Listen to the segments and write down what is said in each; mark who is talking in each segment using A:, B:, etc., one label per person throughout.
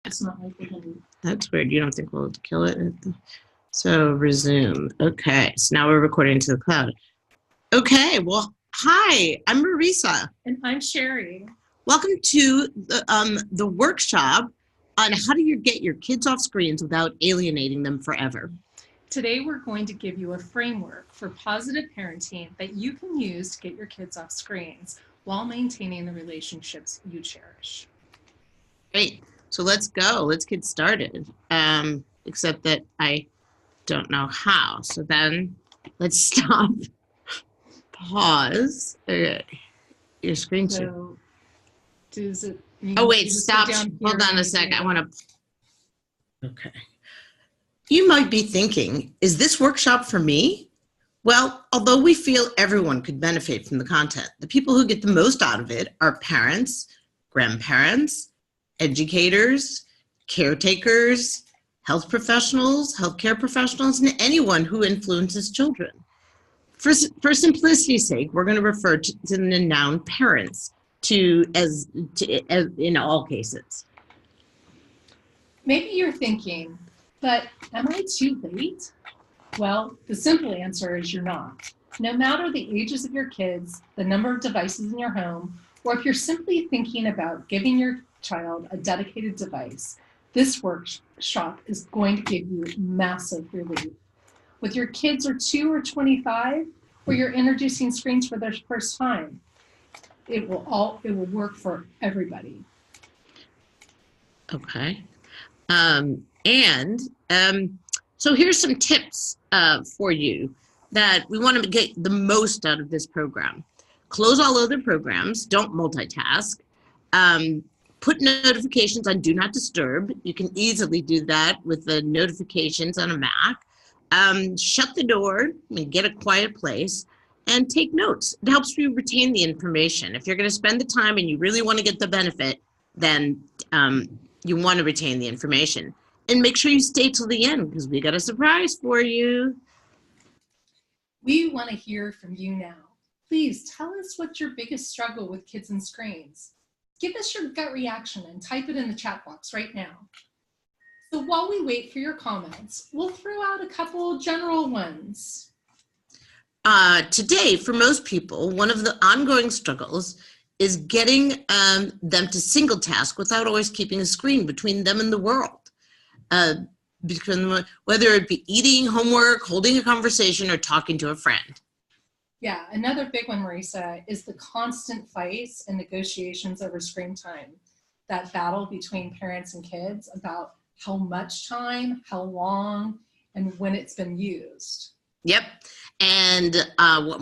A: It's not like we're gonna.
B: That's weird. You don't think we'll kill it? So resume. Okay. So now we're recording to the cloud. Okay. Well, hi, I'm Marisa.
A: And I'm Sherry.
B: Welcome to the workshop on how do you get your kids off screens without alienating them forever.
A: Today, we're going to give you a framework for positive parenting that you can use to get your kids off screens while maintaining the relationships you cherish.
B: Great. So let's go. Let's get started. Except that I don't know how. So then let's stop. Pause. Okay. Your screen share.
A: So, does it?
B: Oh wait, stop. Hold on a sec. I want to. Okay. You might be thinking, is this workshop for me? Well, although we feel everyone could benefit from the content, the people who get the most out of it are parents, grandparents, educators, caretakers, health professionals, healthcare professionals, and anyone who influences children. For simplicity's sake, we're going to refer to the noun parents as in all cases.
A: Maybe you're thinking, but am I too late? Well, the simple answer is you're not. No matter the ages of your kids, the number of devices in your home, or if you're simply thinking about giving your child a dedicated device, this workshop is going to give you massive relief. With your kids are 2 or 25, or you're introducing screens for their first time, it will work for everybody.
B: Okay. So here's some tips for you that we want to get the most out of this program. Close all other programs. Don't multitask. Put notifications on Do Not Disturb. You can easily do that with the notifications on a Mac. Shut the door and get a quiet place and take notes. It helps you retain the information. If you're going to spend the time and you really want to get the benefit, then you want to retain the information. And make sure you stay till the end because we got a surprise for you.
A: We want to hear from you now. Please tell us what's your biggest struggle with kids and screens. Give us your gut reaction and type it in the chat box right now. So while we wait for your comments, we'll throw out a couple general ones.
B: Today, for most people, one of the ongoing struggles is getting them to single task without always keeping a screen between them and the world. Whether it be eating, homework, holding a conversation, or talking to a friend.
A: Yeah, another big one, Marisa, is the constant fights and negotiations over screen time. That battle between parents and kids about how much time, how long, and when it's been used.
B: Yep. And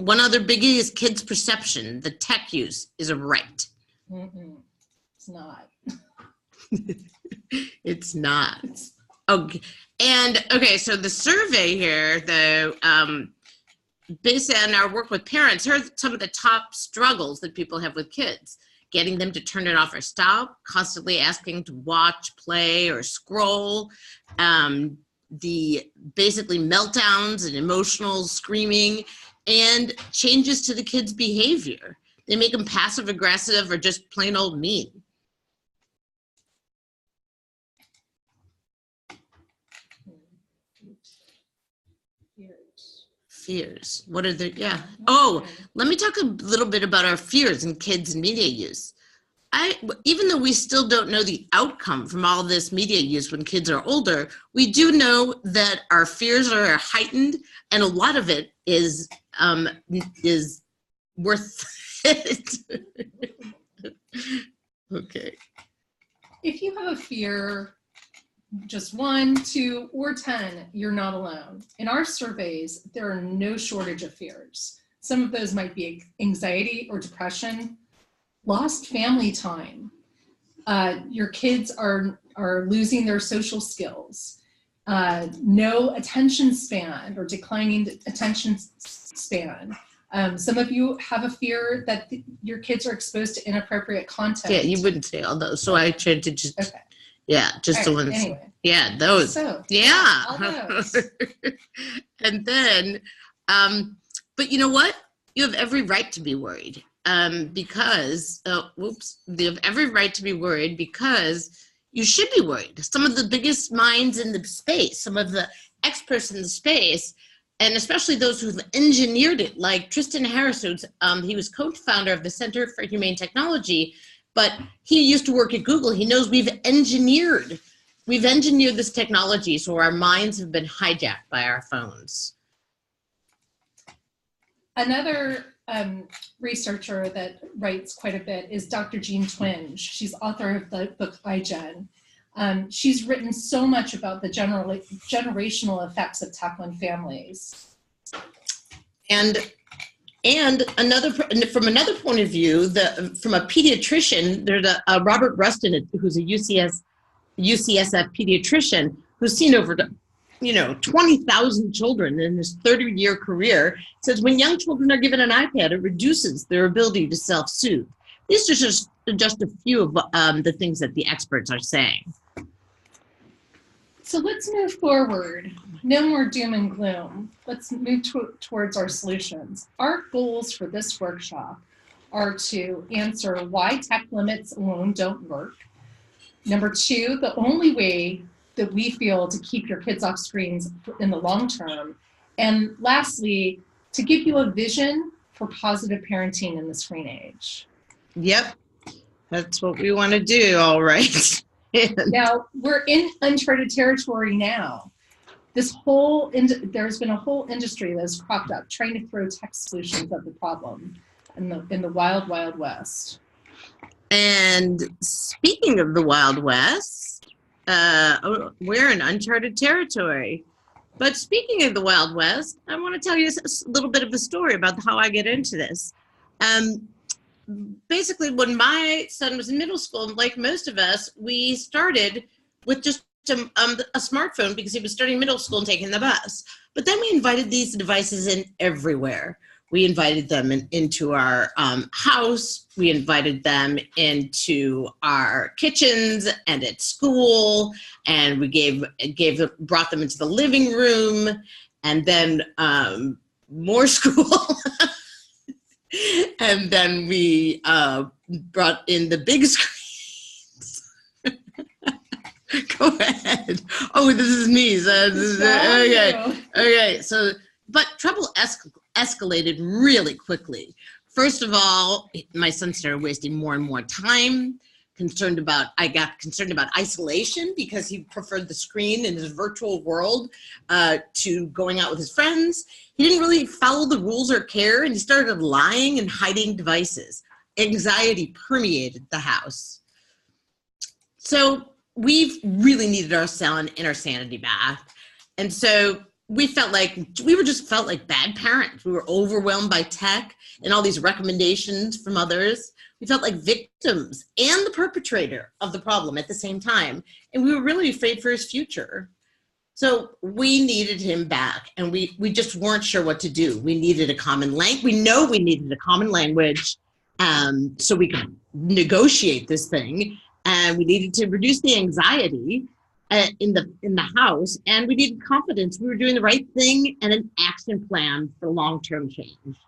B: one other biggie is kids' perception. The tech use is a right.
A: It's not.
B: It's not. Okay. And okay, so the survey here, based on our work with parents, here are some of the top struggles that people have with kids. Getting them to turn it off or stop, constantly asking to watch, play, or scroll. The basically meltdowns and emotional screaming, and changes to the kids' behavior. They make them passive aggressive or just plain old mean. Fears. What are the, yeah. Oh, let me talk a little bit about our fears in kids and media use. Even though we still don't know the outcome from all this media use when kids are older, we do know that our fears are heightened, and a lot of it is worth it. Okay.
A: If you have a fear, just 1, 2, or 10, you're not alone. In our surveys, there are no shortage of fears. Some of those might be anxiety or depression, lost family time. Your kids are losing their social skills. No attention span or declining attention span. Some of you have a fear that your kids are exposed to inappropriate content.
B: Yeah, you wouldn't say all those, so I tried to just, okay. Yeah, just
A: right,
B: the ones.
A: Anyway.
B: Yeah, those.
A: So,
B: yeah.
A: All those.
B: And then, but you know what? You have every right to be worried. Because, you have every right to be worried because you should be worried. Some of the biggest minds in the space, some of the experts in the space, and especially those who've engineered it, like Tristan Harris, he was co-founder of the Center for Humane Technology, but he used to work at Google. He knows we've engineered this technology, so our minds have been hijacked by our phones.
A: Another researcher that writes quite a bit is Dr. Jean Twenge. She's author of the book iGen. She's written so much about the generational effects of tech on families.
B: And from another point of view, from a pediatrician, there's a Robert Rustin, who's a UCSF pediatrician, who's seen over 20,000 children in his 30-year career, says when young children are given an iPad, it reduces their ability to self-soothe. These are just a few of the things that the experts are saying.
A: So let's move forward. No more doom and gloom. Let's move towards our solutions. Our goals for this workshop are to answer why tech limits alone don't work. Number two, the only way that we feel to keep your kids off screens in the long term. And lastly, to give you a vision for positive parenting in the screen age.
B: Yep, that's what we want to do, all right.
A: Now, we're in uncharted territory now. There's been a whole industry that has cropped up trying to throw tech solutions at the problem in the wild, wild west.
B: And speaking of the Wild West, we're in uncharted territory. But speaking of the Wild West, I want to tell you a little bit of a story about how I get into this. Basically, when my son was in middle school, like most of us, we started with just a smartphone because he was starting middle school and taking the bus. But then we invited these devices in everywhere. We invited them into our house. We invited them into our kitchens and at school, and we brought them into the living room, and then more school. And then we brought in the big screens. Go ahead. Oh, this is me. Okay. So, but trouble escalated really quickly. First of all, my son started wasting more and more time. I got concerned about isolation because he preferred the screen in his virtual world to going out with his friends. He didn't really follow the rules or care, and he started lying and hiding devices. Anxiety permeated the house. So we've really needed our son and our sanity back. And so we felt like bad parents. We were overwhelmed by tech and all these recommendations from others. We felt like victims and the perpetrator of the problem at the same time. And we were really afraid for his future. So we needed him back, and we just weren't sure what to do. We needed a common language. We know we needed a common language so we could negotiate this thing. And we needed to reduce the anxiety in the house, and we needed confidence. We were doing the right thing and an action plan for long-term change.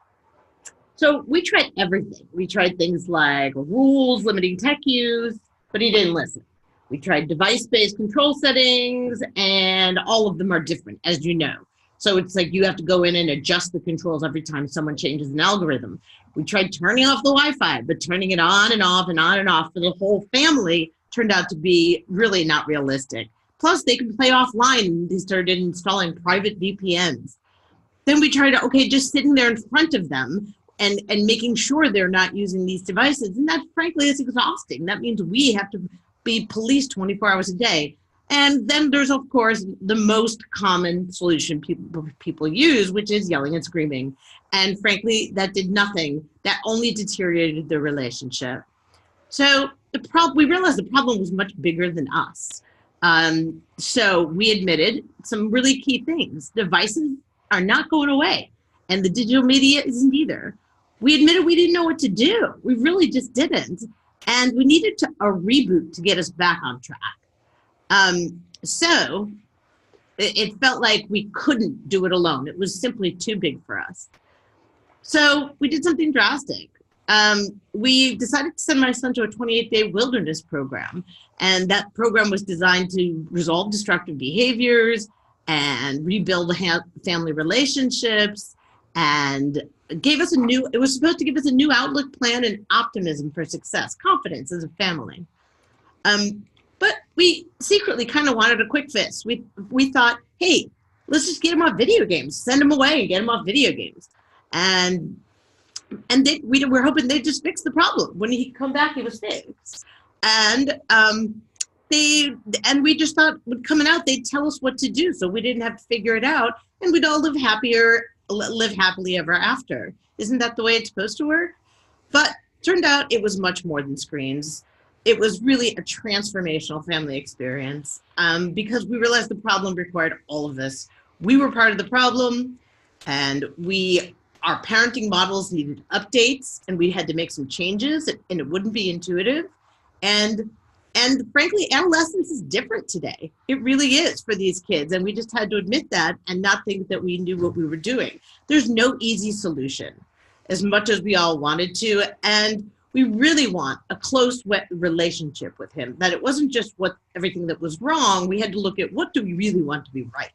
B: So we tried everything. We tried things like rules limiting tech use, but he didn't listen. We tried device-based control settings, and all of them are different, as you know. So it's like you have to go in and adjust the controls every time someone changes an algorithm. We tried turning off the Wi-Fi, but turning it on and off and on and off for the whole family turned out to be really not realistic. Plus, they could play offline, and they started installing private VPNs. Then we tried, just sitting there in front of them and making sure they're not using these devices. And that, frankly, is exhausting. That means we have to be policed 24 hours a day. And then there's, of course, the most common solution people use, which is yelling and screaming. And frankly, that did nothing. That only deteriorated the relationship. So we realized the problem was much bigger than us. So we admitted some really key things. Devices are not going away, and the digital media isn't either. We admitted we didn't know what to do. We really just didn't. And we needed a reboot to get us back on track. So it felt like we couldn't do it alone. It was simply too big for us. So we did something drastic. we decided to send my son to a 28-day wilderness program. And that program was designed to resolve destructive behaviors and rebuild family relationships, and it was supposed to give us a new outlook, plan, and optimism for success, confidence as a family. But we secretly kind of wanted a quick fix. We thought, hey, let's just get him off video games, send him away and get him off video games. And we were hoping they'd just fix the problem. When he come back, he was fixed. And we just thought, coming out, they'd tell us what to do, so we didn't have to figure it out, and we'd all live happily ever after. Isn't that the way it's supposed to work? But turned out it was much more than screens. It was really a transformational family experience, because we realized the problem required all of this. We were part of the problem, and our parenting models needed updates, and we had to make some changes, and it wouldn't be intuitive. And frankly, adolescence is different today. It really is for these kids, and we just had to admit that and not think that we knew what we were doing. There's no easy solution, as much as we all wanted to, and we really want a close, wet relationship with him, that it wasn't just everything that was wrong. We had to look at, what do we really want to be right?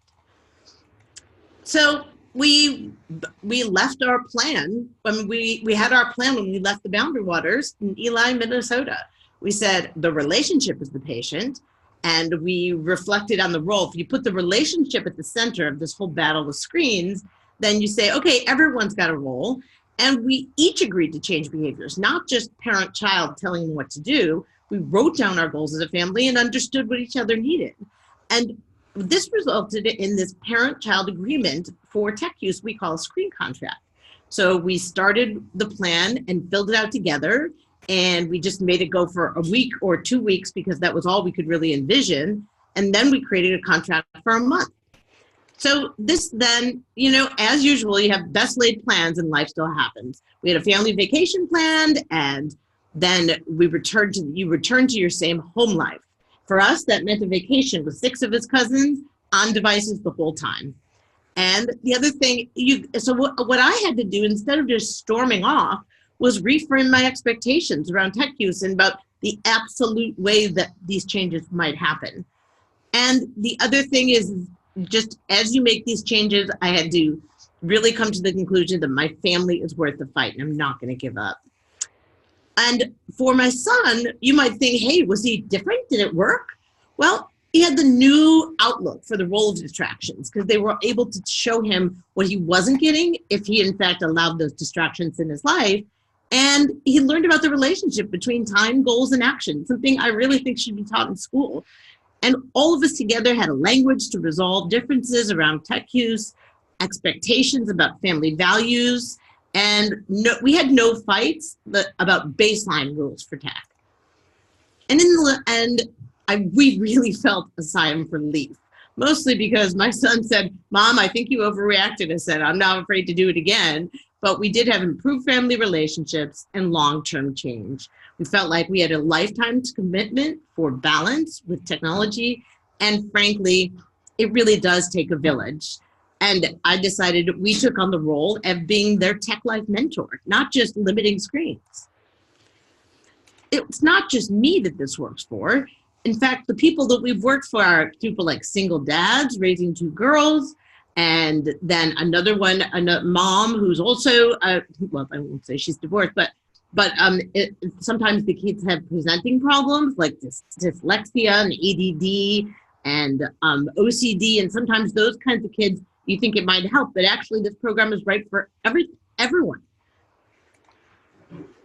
B: So we left our plan. We had our plan when we left the Boundary Waters in Ely, Minnesota. We said the relationship is the patient, and we reflected on the role. If you put the relationship at the center of this whole battle with screens, then you say, okay, everyone's got a role. And we each agreed to change behaviors, not just parent-child telling them what to do. We wrote down our goals as a family and understood what each other needed. And this resulted in this parent-child agreement for tech use we call a screen contract. So we started the plan and filled it out together, and we just made it go for a week or 2 weeks because that was all we could really envision. And then we created a contract for a month. So this then, as usual, you have best laid plans and life still happens. We had a family vacation planned, and then you return to your same home life. For us, that meant a vacation with 6 of his cousins on devices the whole time. And the other thing, what I had to do, instead of just storming off, was reframe my expectations around tech use and about the absolute way that these changes might happen. And the other thing is, just as you make these changes, I had to really come to the conclusion that my family is worth the fight, and I'm not going to give up. And for my son, you might think, hey, was he different? Did it work? Well, he had the new outlook for the role of distractions, because they were able to show him what he wasn't getting if he, in fact, allowed those distractions in his life. And he learned about the relationship between time, goals, and action, something I really think should be taught in school. And all of us together had a language to resolve differences around tech use, expectations about family values, and we had no fights about baseline rules for tech. And in the end, we really felt a sigh of relief, mostly because my son said, Mom, I think you overreacted. I said, I'm not afraid to do it again. But we did have improved family relationships and long-term change. We felt like we had a lifetime commitment for balance with technology. And frankly, it really does take a village. And I decided we took on the role of being their tech life mentor, not just limiting screens. It's not just me that this works for. In fact, the people that we've worked for are people like single dads raising 2 girls, and then another mom who's also, well, I won't say she's divorced, but sometimes the kids have presenting problems like dyslexia and ADD and OCD, and sometimes those kinds of kids, you think it might help, but actually this program is right for everyone.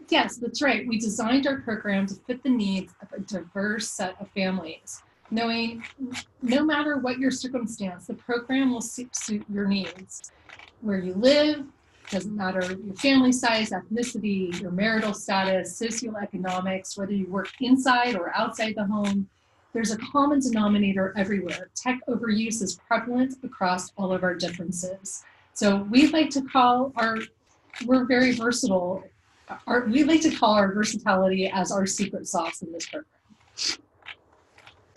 A: Yes, that's right. We designed our program to fit the needs of a diverse set of families, knowing no matter what your circumstance, the program will suit your needs. Where you live, doesn't matter your family size, ethnicity, your marital status, socioeconomics, whether you work inside or outside the home, there's a common denominator everywhere. Tech overuse is prevalent across all of our differences. So we like to call we're very versatile. We like to call our versatility as our secret sauce in this program.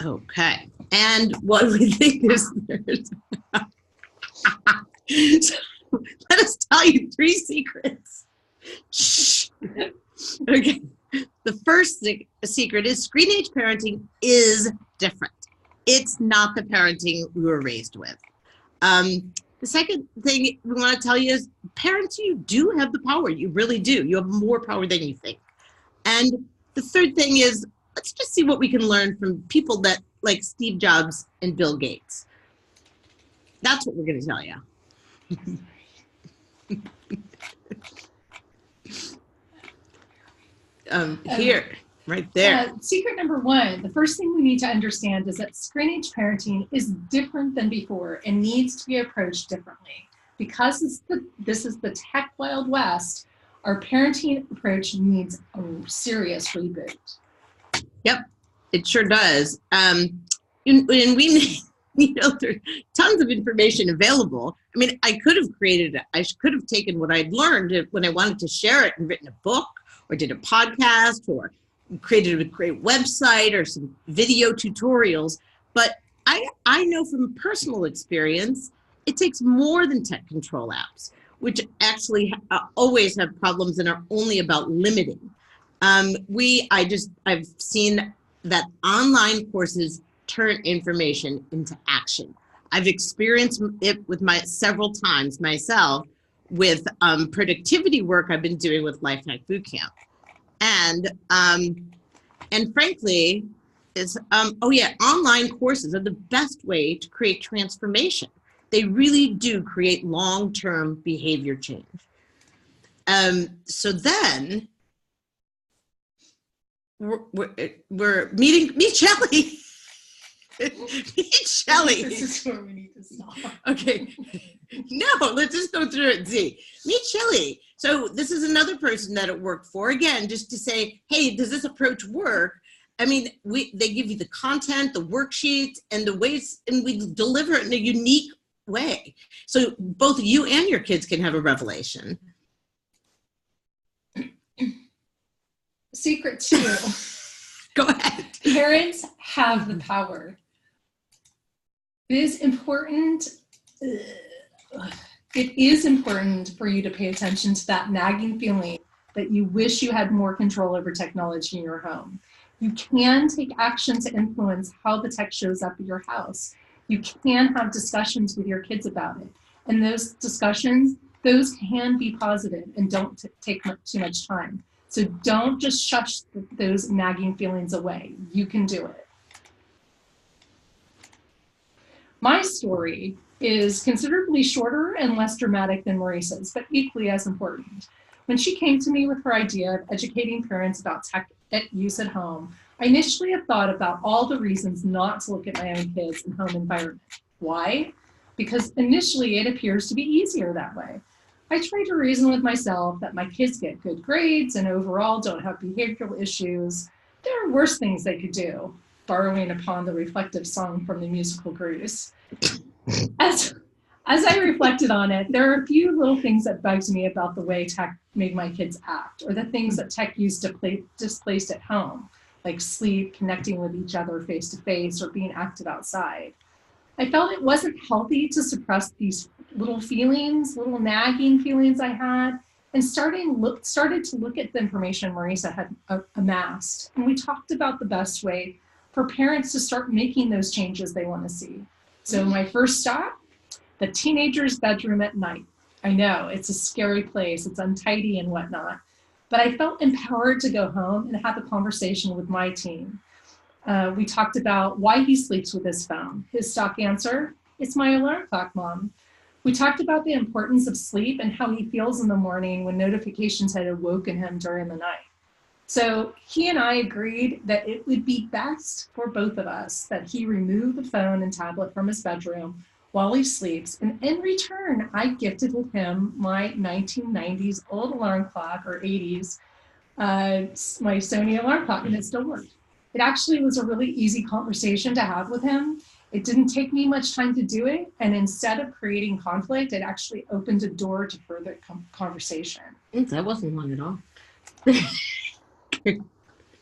B: Okay, and what we think is so let us tell you 3 secrets. Shh. Okay. The first secret is screen age parenting is different. It's not the parenting we were raised with. The second thing we want to tell you is parents, you do have the power. You really do. You have more power than you think. And the third thing is, let's just see what we can learn from people that like Steve Jobs and Bill Gates. That's what we're going to tell you. Here, right there.
A: Secret number one, the first thing we need to understand is that screen age parenting is different than before and needs to be approached differently. Because this is the tech Wild West, our parenting approach needs a serious reboot.
B: Yep, it sure does. And we, there are tons of information available. I mean, I could have taken what I'd learned when I wanted to share it and written a book, or did a podcast, or created a great website, or some video tutorials. But I know from personal experience, it takes more than tech control apps, which actually always have problems and are only about limiting. I've seen that online courses turn information into action. I've experienced it with several times myself with productivity work I've been doing with Lifehack Bootcamp. And frankly, online courses are the best way to create transformation. They really do create long-term behavior change. So then we're meet Shelley. Meet Shelley.
A: This is where we need to stop.
B: Okay. No, let's just go through it and see. Meet Shelley. So this is another person that it worked for. Again, just to say, hey, does this approach work? I mean, they give you the content, the worksheets, and the ways, and we deliver it in a unique way. So both you and your kids can have a revelation.
A: Secret 2.
B: Go ahead.
A: Parents have the power. It is important. It is important for you to pay attention to that nagging feeling that you wish you had more control over technology in your home. You can take action to influence how the tech shows up at your house. You can have discussions with your kids about it. And those discussions, those can be positive and don't take too much time. So don't just shush those nagging feelings away. You can do it. My story is considerably shorter and less dramatic than Maurice's, but equally as important. When she came to me with her idea of educating parents about tech use at home, I initially had thought about all the reasons not to look at my own kids and home environment. Why? Because initially it appears to be easier that way. I tried to reason with myself that my kids get good grades and overall don't have behavioral issues. There are worse things they could do, borrowing upon the reflective song from the musical Grease. As I reflected on it, there are a few little things that bugged me about the way tech made my kids act, or the things that tech used to displaced at home, like sleep, connecting with each other face to face, or being active outside. I felt it wasn't healthy to suppress these little feelings, little nagging feelings I had, and started to look at the information Marisa had amassed. And we talked about the best way for parents to start making those changes they want to see. So my first stop, the teenager's bedroom at night. I know, it's a scary place, it's untidy and whatnot, but I felt empowered to go home and have a conversation with my teen. We talked about why he sleeps with his phone. His stock answer, it's my alarm clock, Mom. We talked about the importance of sleep and how he feels in the morning when notifications had awoken him during the night. So he and I agreed that it would be best for both of us that he remove the phone and tablet from his bedroom while he sleeps. And in return, I gifted him my 1990s old alarm clock, or 80s, my Sony alarm clock, and it still worked. It actually was a really easy conversation to have with him. It didn't take me much time to do it. And instead of creating conflict, it actually opened a door to further conversation.
B: That wasn't long at all.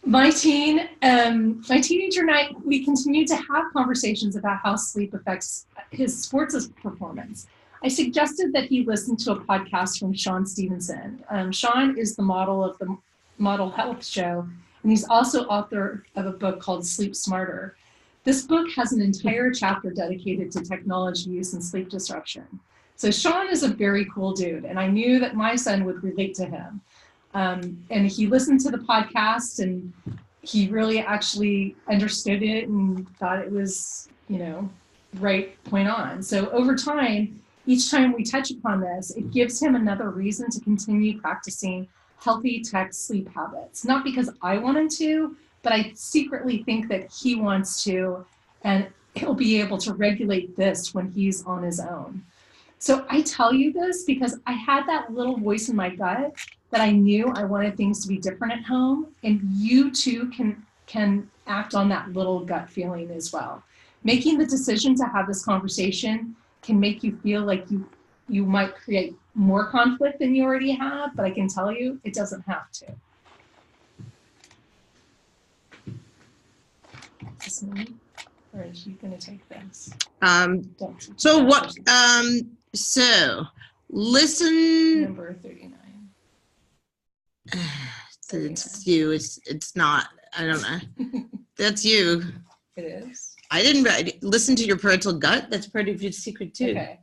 A: My teenager and I, we continue to have conversations about how sleep affects his sports performance. I suggested that he listen to a podcast from Sean Stevenson. Sean is the model of the Model Health Show, and he's also author of a book called Sleep Smarter. This book has an entire chapter dedicated to technology use and sleep disruption. So Sean is a very cool dude, and I knew that my son would relate to him. And he listened to the podcast, and he really actually understood it and thought it was, right point on. So over time, each time we touch upon this, it gives him another reason to continue practicing healthy tech sleep habits. Not because I want him to, but I secretly think that he wants to, and he'll be able to regulate this when he's on his own. So I tell you this because I had that little voice in my gut that I knew I wanted things to be different at home, and you too can act on that little gut feeling as well. Making the decision to have this conversation can make you feel like you might create more conflict than you already have, but I can tell you it doesn't have to. Is this me? Or is she gonna take this?
B: So what, so listen.
A: Number 39.
B: It's you, it's not, I don't know. That's you.
A: It is?
B: I didn't listen to your parental gut. That's part of your secret too.
A: Okay.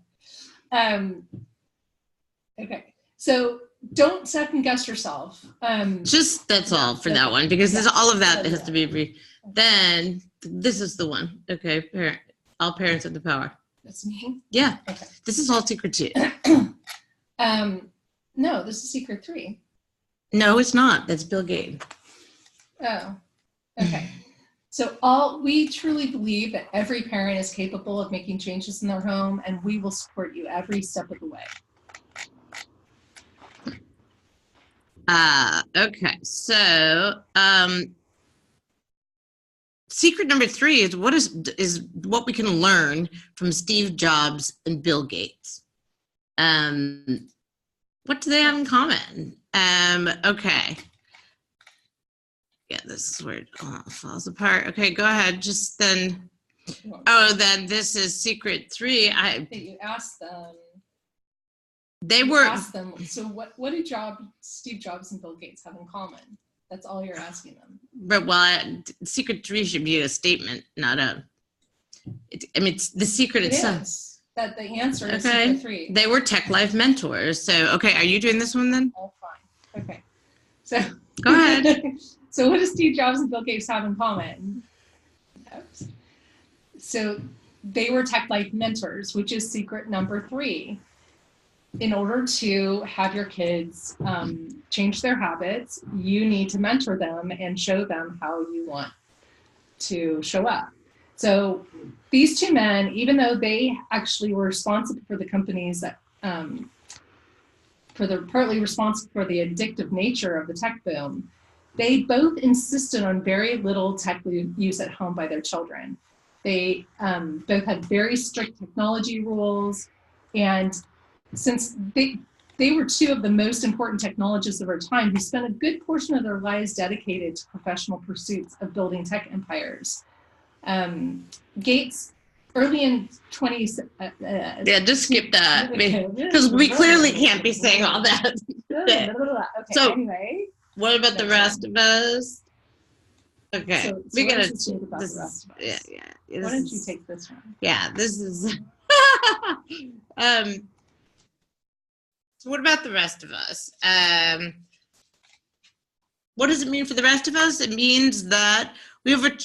A: Okay. So don't second guess yourself.
B: Just that's all for that one, because there's all of that has to be then this is the one. Okay, all parents have the power.
A: That's me.
B: Yeah.
A: Okay.
B: This is all secret 2.
A: No, this is secret 3.
B: No, it's not. That's Bill Gates.
A: Oh, okay. So we truly believe that every parent is capable of making changes in their home, and we will support you every step of the way.
B: Okay. So, secret number 3 is what we can learn from Steve Jobs and Bill Gates. What do they have in common? Okay. Yeah, this is where it falls apart. Okay, go ahead. Just then. Then this is secret 3.
A: You asked them.
B: They were.
A: Asked them. So what do Steve Jobs and Bill Gates have in common? That's all you're asking them.
B: But secret 3 should be a statement, not a. It's the secret itself.
A: Is. That the answer is secret 3.
B: They were Tech Life mentors. So, okay, are you doing this one then?
A: Oh, fine. Okay. So
B: go ahead.
A: So what do Steve Jobs and Bill Gates have in common? Oops. So they were Tech Life mentors, which is secret number 3. In order to have your kids change their habits, you need to mentor them and show them how you want to show up. So these 2 men, even though they actually were responsible for the companies that, partly responsible for the addictive nature of the tech boom, they both insisted on very little tech use at home by their children. They both had very strict technology rules, and since they were 2 of the most important technologists of our time who spent a good portion of their lives dedicated to professional pursuits of building tech empires. Gates, early in 20s.
B: Yeah, just skip that because we clearly can't be saying all that.
A: Okay,
B: so
A: anyway.
B: What about the rest of us? Okay,
A: so
B: we gotta.
A: think about the rest of us?
B: Yeah.
A: Why don't you take this one?
B: Yeah, this is. So what about the rest of us? What does it mean for the rest of us? It means that we have a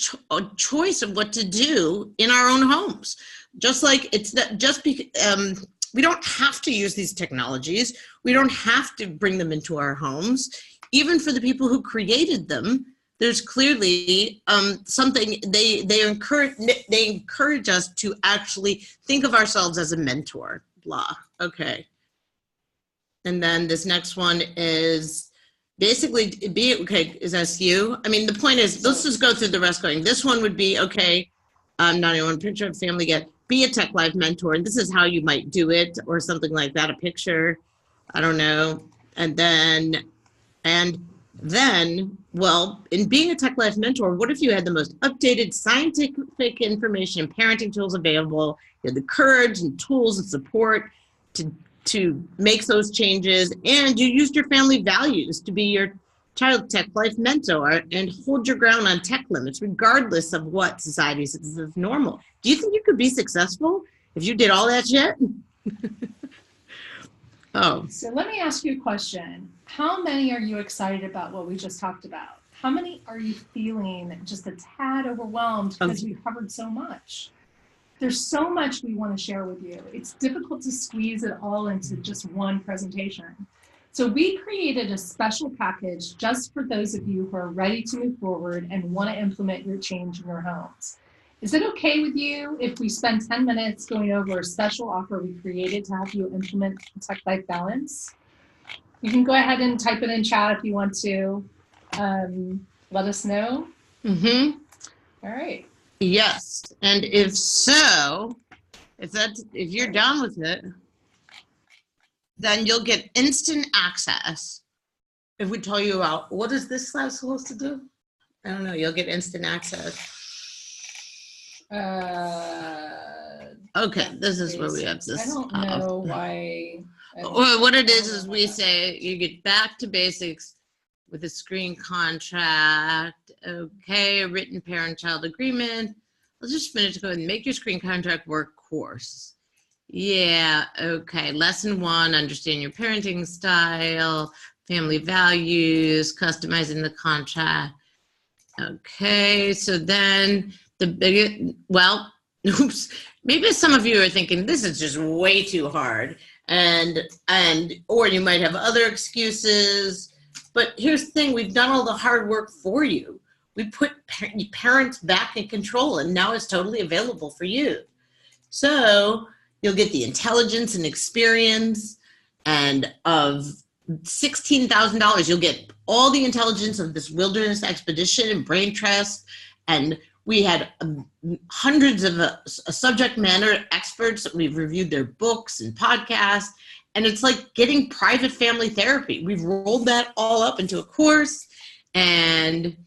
B: choice of what to do in our own homes. Just like it's not just because we don't have to use these technologies. We don't have to bring them into our homes. Even for the people who created them, there's clearly something they encourage us to actually think of ourselves as a mentor. Blah. Okay. And then this next one is basically is that you? I mean, the point is, let's just go through the rest going. This one would be, okay, not even one picture of family yet. Be a Tech Life mentor. And this is how you might do it or something like that. A picture, I don't know. And then, well, in being a Tech Life mentor, what if you had the most updated scientific information and parenting tools available? You had the courage and tools and support to make those changes, and you used your family values to be your child tech life mentor and hold your ground on tech limits, regardless of what society says is normal. Do you think you could be successful if you did all that shit? Oh.
A: So let me ask you a question. How many are you excited about what we just talked about? How many are you feeling just a tad overwhelmed because we've covered so much? There's so much we want to share with you. It's difficult to squeeze it all into just one presentation. So we created a special package just for those of you who are ready to move forward and want to implement your change in your homes. Is it okay with you if we spend 10 minutes going over a special offer we created to help you implement tech-life balance? You can go ahead and type it in chat if you want to. Let us know.
B: Mm-hmm.
A: All right.
B: Yes, and if so, if you're done with it, then you'll get instant access. If we tell you about what is this slide supposed to do? I don't know. You'll get instant access. Okay, this is where we have this.
A: I don't know why.
B: Well, what it is we say you get back to basics with a screen contract. Okay, a written parent-child agreement. Let's just finish. Go ahead and make your screen contract work course. Yeah, okay. Lesson 1, understand your parenting style, family values, customizing the contract. Okay, so then well, oops, maybe some of you are thinking this is just way too hard, or you might have other excuses. But here's the thing, we've done all the hard work for you. We put parents back in control, and now it's totally available for you. So you'll get the intelligence and experience, and of $16,000, you'll get all the intelligence of this wilderness expedition and brain trust. And we had hundreds of subject matter experts that we've reviewed their books and podcasts. And it's like getting private family therapy. We've rolled that all up into a course. And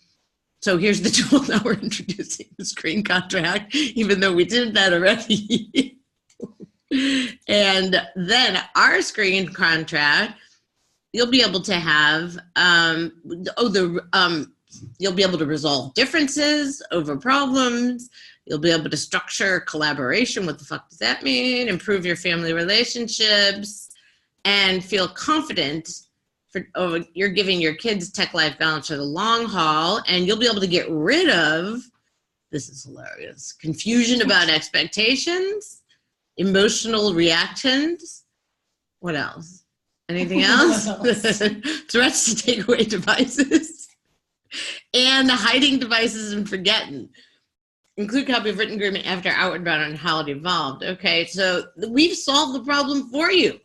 B: so here's the tool that we're introducing, the screen contract, even though we did that already. And then our screen contract, you'll be able to have, you'll be able to resolve differences over problems. You'll be able to structure collaboration. What the fuck does that mean? Improve your family relationships and feel confident you're giving your kids tech life balance for the long haul, and you'll be able to get rid of, this is hilarious, confusion about expectations, emotional reactions. What else? Anything else? Threats to take away devices and hiding devices and forgetting. Include copy of written agreement after Outward Bound on how it evolved. Okay, so we've solved the problem for you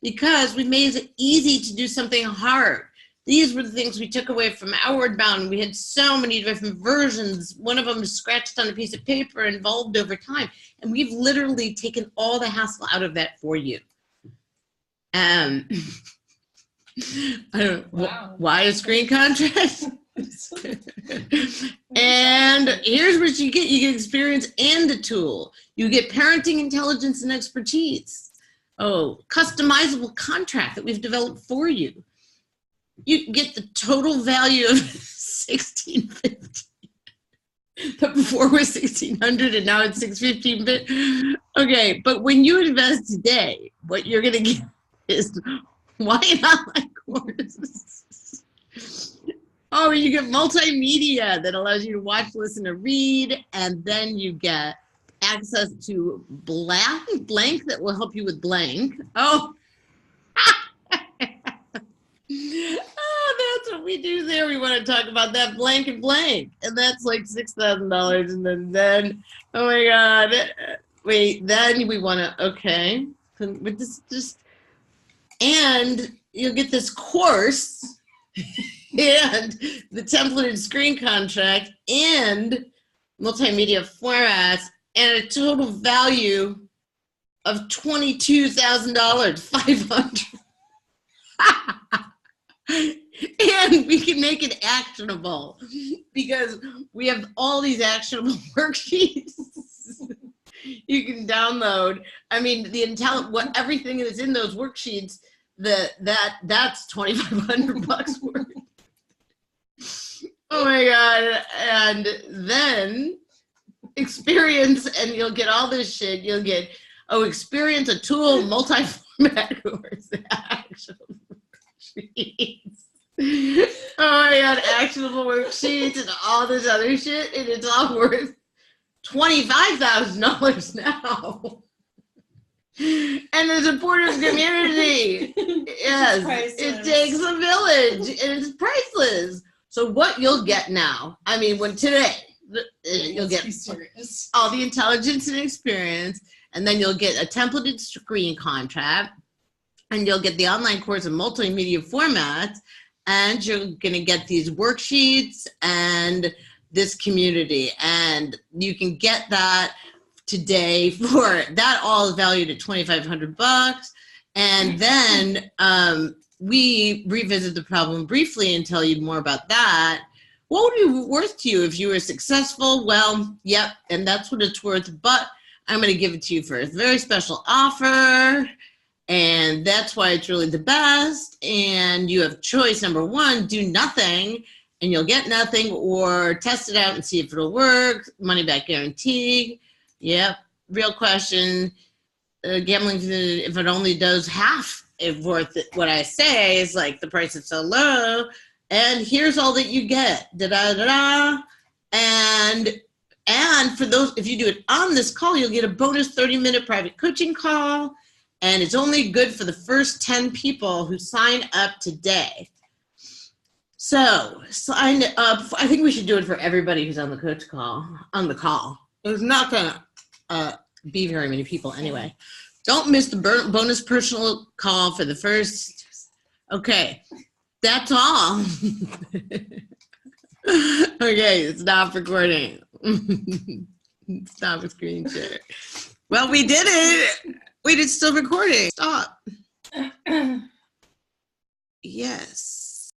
B: because we made it easy to do something hard. These were the things we took away from Outward Bound. We had so many different versions. One of them is scratched on a piece of paper and evolved over time. And we've literally taken all the hassle out of that for you. I don't know. Wow. Why a screen contract? And here's what you get. You get experience and a tool. You get parenting intelligence and expertise. Oh, customizable contract that we've developed for you. You get the total value of $1,650. But before was $1,600 and now it's $615. Okay, but when you invest today, what you're gonna get is why not like courses? Oh, you get multimedia that allows you to watch, listen, or read, and then you get access to blank that will help you with blank. Oh, that's what we do there. We want to talk about that blank and blank, and that's like $6,000. And then, oh my God, wait. Then we want to with this and you'll get this course. And the templated screen contract and multimedia formats and a total value of $22,500. And we can make it actionable because we have all these actionable worksheets You can download. I mean, what everything that's in those worksheets, that's $2,500 worth. Oh my God. And then experience, and you'll get all this shit. You'll get, experience a tool, multi-format course, actionable worksheets. Oh my God, actionable worksheets and all this other shit. And it's all worth $25,000 now. And the supportive community. Yes, it takes a village and it's priceless. So what you'll get now, I mean, you'll get all the intelligence and experience, and then you'll get a templated screen contract, and you'll get the online course in multimedia formats, and you're going to get these worksheets and this community. And you can get that today for that, all valued at $2,500. And then we revisit the problem briefly and tell you more about that. What would it be worth to you if you were successful? Well, yep, and that's what it's worth, but I'm going to give it to you for a very special offer, and that's why it's really the best. And you have choice number one: do nothing, and you'll get nothing, or test it out and see if it'll work. Money back guarantee. Yep, real question. Gambling, if it only does half of worth it, what I say is like the price is so low, and here's all that you get. Da-da-da-da. And for those, if you do it on this call, you'll get a bonus 30-minute private coaching call, and it's only good for the first 10 people who sign up today. So sign up. I think we should do it for everybody who's on the coach call, on the call. There's not gonna be very many people anyway. Don't miss the bonus personal call for the first. Okay, that's all. Okay, stop recording. Stop a screen share. Well, we did it. Wait, it's still recording. Stop. Yes.